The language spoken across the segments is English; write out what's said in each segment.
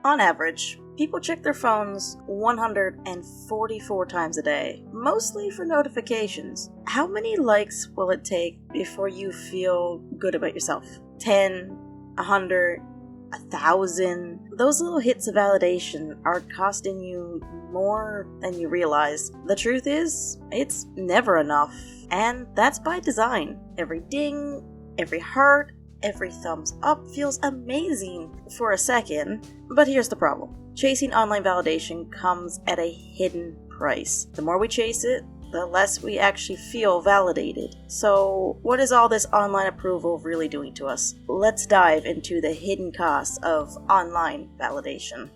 On average, people check their phones 144 times a day, mostly for notifications. How many likes will it take before you feel good about yourself? 10, 100, 1,000? Those little hits of validation are costing you more than you realize. The truth is, it's never enough, and that's by design. Every ding, every heart, every thumbs up feels amazing for a second, but here's the problem. Chasing online validation comes at a hidden price. The more we chase it, the less we actually feel validated. So, what is all this online approval really doing to us? Let's dive into the hidden costs of online validation.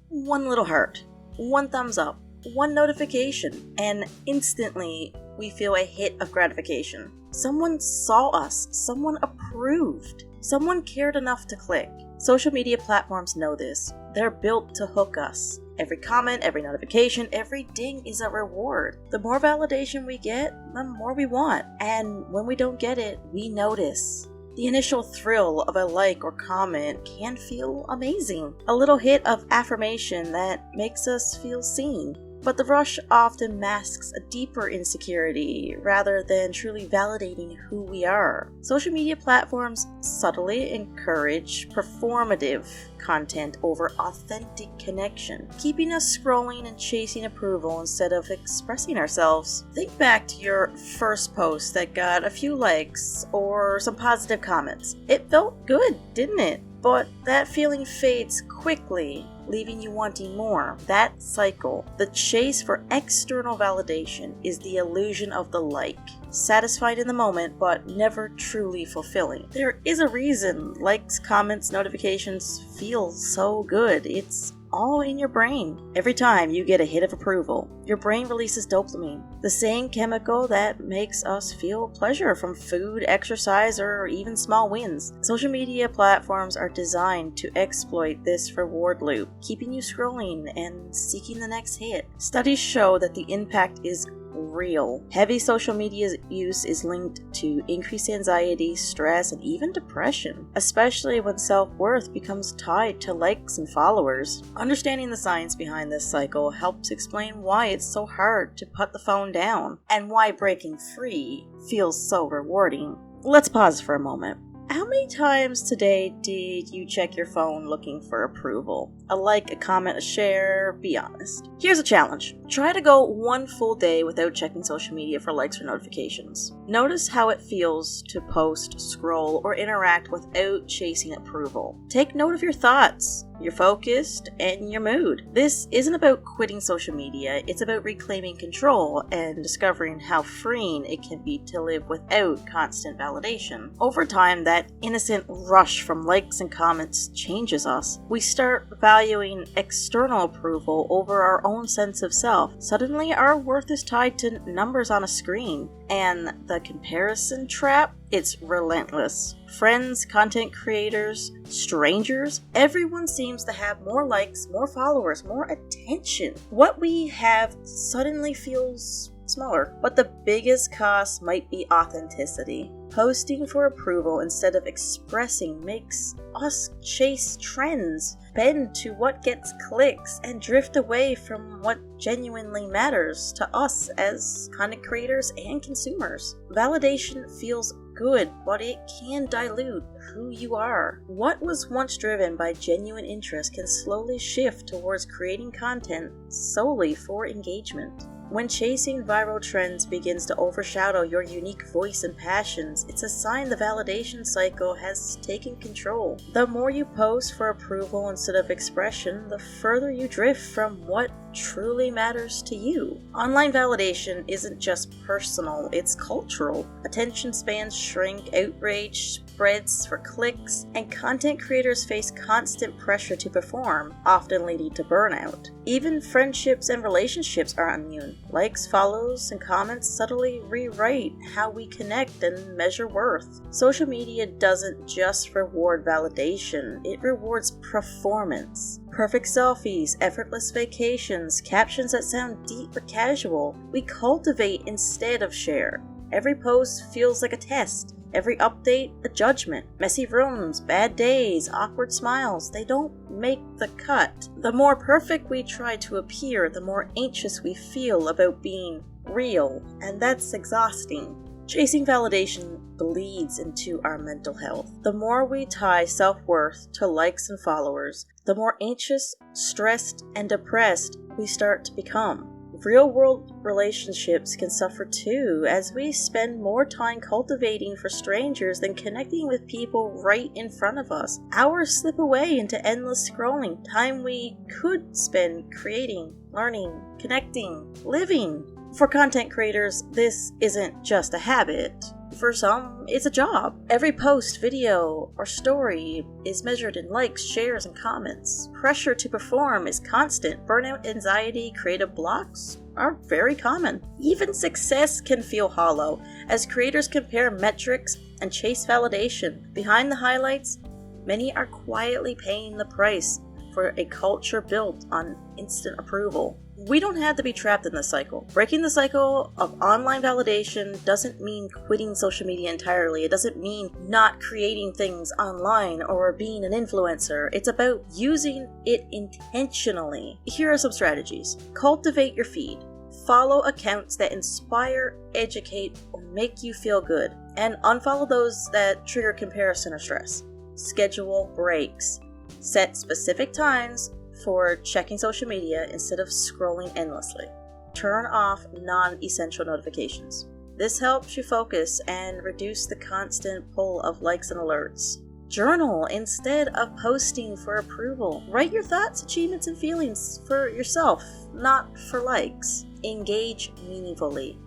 One little heart, one thumbs up, one notification, and instantly we feel a hit of gratification. Someone saw us, someone approved, someone cared enough to click. Social media platforms know this. They're built to hook us. Every comment, every notification, every ding is a reward. The more validation we get, the more we want. And when we don't get it, we notice. The initial thrill of a like or comment can feel amazing. A little hit of affirmation that makes us feel seen. But the rush often masks a deeper insecurity rather than truly validating who we are. Social media platforms subtly encourage performative content over authentic connection, keeping us scrolling and chasing approval instead of expressing ourselves. Think back to your first post that got a few likes or some positive comments. It felt good, didn't it? But that feeling fades quickly, leaving you wanting more. That cycle, the chase for external validation, is the illusion of the like. Satisfied in the moment, but never truly fulfilling. There is a reason likes, comments, notifications feel so good. It's all in your brain. Every time you get a hit of approval, your brain releases dopamine, the same chemical that makes us feel pleasure from food, exercise, or even small wins. Social media platforms are designed to exploit this reward loop, keeping you scrolling and seeking the next hit. Studies show that the impact is real. Heavy social media use is linked to increased anxiety, stress, and even depression, especially when self-worth becomes tied to likes and followers. Understanding the science behind this cycle helps explain why it's so hard to put the phone down and why breaking free feels so rewarding. Let's pause for a moment. How many times today did you check your phone looking for approval? A like, a comment, a share? Be honest. Here's a challenge. Try to go one full day without checking social media for likes or notifications. Notice how it feels to post, scroll, or interact without chasing approval. Take note of your thoughts, your focus, and your mood. This isn't about quitting social media, it's about reclaiming control and discovering how freeing it can be to live without constant validation. Over time, that innocent rush from likes and comments changes us. We start valuing external approval over our own sense of self. Suddenly, our worth is tied to numbers on a screen, and the comparison trap, it's relentless. Friends, content creators, strangers, everyone seems to have more likes, more followers, more attention. What we have suddenly feels smaller. But the biggest cost might be authenticity. Posting for approval instead of expressing makes us chase trends, bend to what gets clicks, and drift away from what genuinely matters to us as content creators and consumers. Validation feels good, but it can dilute who you are. What was once driven by genuine interest can slowly shift towards creating content solely for engagement. When chasing viral trends begins to overshadow your unique voice and passions, it's a sign the validation cycle has taken control. The more you post for approval instead of expression, the further you drift from what truly matters to you. Online validation isn't just personal, it's cultural. Attention spans shrink, outrage spreads for clicks, and content creators face constant pressure to perform, often leading to burnout. Even friendships and relationships aren't immune. Likes, follows, and comments subtly rewrite how we connect and measure worth. Social media doesn't just reward validation, it rewards performance. Perfect selfies, effortless vacations, captions that sound deep but casual. We cultivate instead of share. Every post feels like a test. Every update, a judgment. Messy rooms, bad days, awkward smiles, they don't make the cut. The more perfect we try to appear, the more anxious we feel about being real, and that's exhausting. Chasing validation bleeds into our mental health. The more we tie self-worth to likes and followers, the more anxious, stressed, and depressed we start to become. Real-world relationships can suffer too, as we spend more time cultivating for strangers than connecting with people right in front of us. Hours slip away into endless scrolling, time we could spend creating, learning, connecting, living. For content creators, this isn't just a habit. For some, it's a job. Every post, video, or story is measured in likes, shares, and comments. Pressure to perform is constant. Burnout, anxiety, creative blocks are very common. Even success can feel hollow, as creators compare metrics and chase validation. Behind the highlights, many are quietly paying the price for a culture built on instant approval. We don't have to be trapped in this cycle. Breaking the cycle of online validation doesn't mean quitting social media entirely. It doesn't mean not creating things online or being an influencer. It's about using it intentionally. Here are some strategies. Cultivate your feed. Follow accounts that inspire, educate, or make you feel good. And unfollow those that trigger comparison or stress. Schedule breaks. Set specific times for checking social media instead of scrolling endlessly. Turn off non-essential notifications. This helps you focus and reduce the constant pull of likes and alerts. Journal instead of posting for approval. Write your thoughts, achievements, and feelings for yourself, not for likes. Engage meaningfully.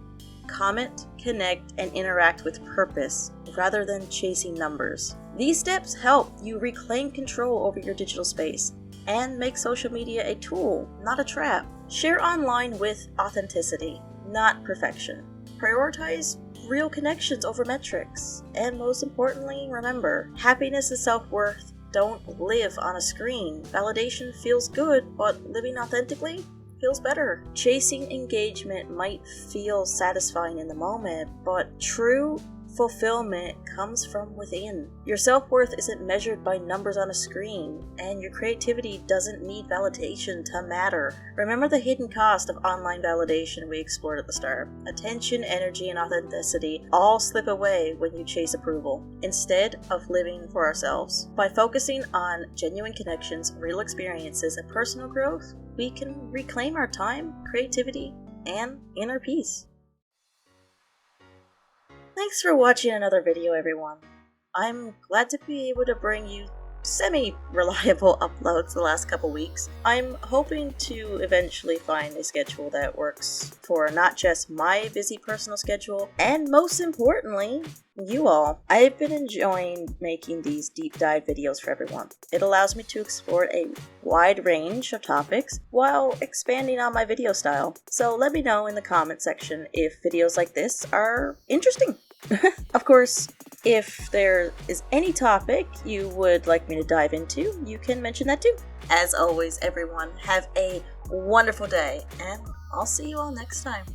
Comment, connect, and interact with purpose rather than chasing numbers. These steps help you reclaim control over your digital space and make social media a tool, not a trap. Share online with authenticity, not perfection. Prioritize real connections over metrics. And most importantly, remember, happiness and self-worth don't live on a screen. Validation feels good, but living authentically feels better. Chasing engagement might feel satisfying in the moment, but true fulfillment comes from within. Your self-worth isn't measured by numbers on a screen, and your creativity doesn't need validation to matter. Remember the hidden cost of online validation we explored at the start. Attention, energy, and authenticity all slip away when you chase approval, instead of living for ourselves. By focusing on genuine connections, real experiences, and personal growth, we can reclaim our time, creativity, and inner peace. Thanks for watching another video, everyone. I'm glad to be able to bring you semi-reliable uploads the last couple weeks. I'm hoping to eventually find a schedule that works for not just my busy personal schedule, and most importantly, you all. I've been enjoying making these deep dive videos for everyone. It allows me to explore a wide range of topics while expanding on my video style. So let me know in the comment section if videos like this are interesting. Of course, if there is any topic you would like me to dive into, you can mention that too. As always, everyone, have a wonderful day, and I'll see you all next time.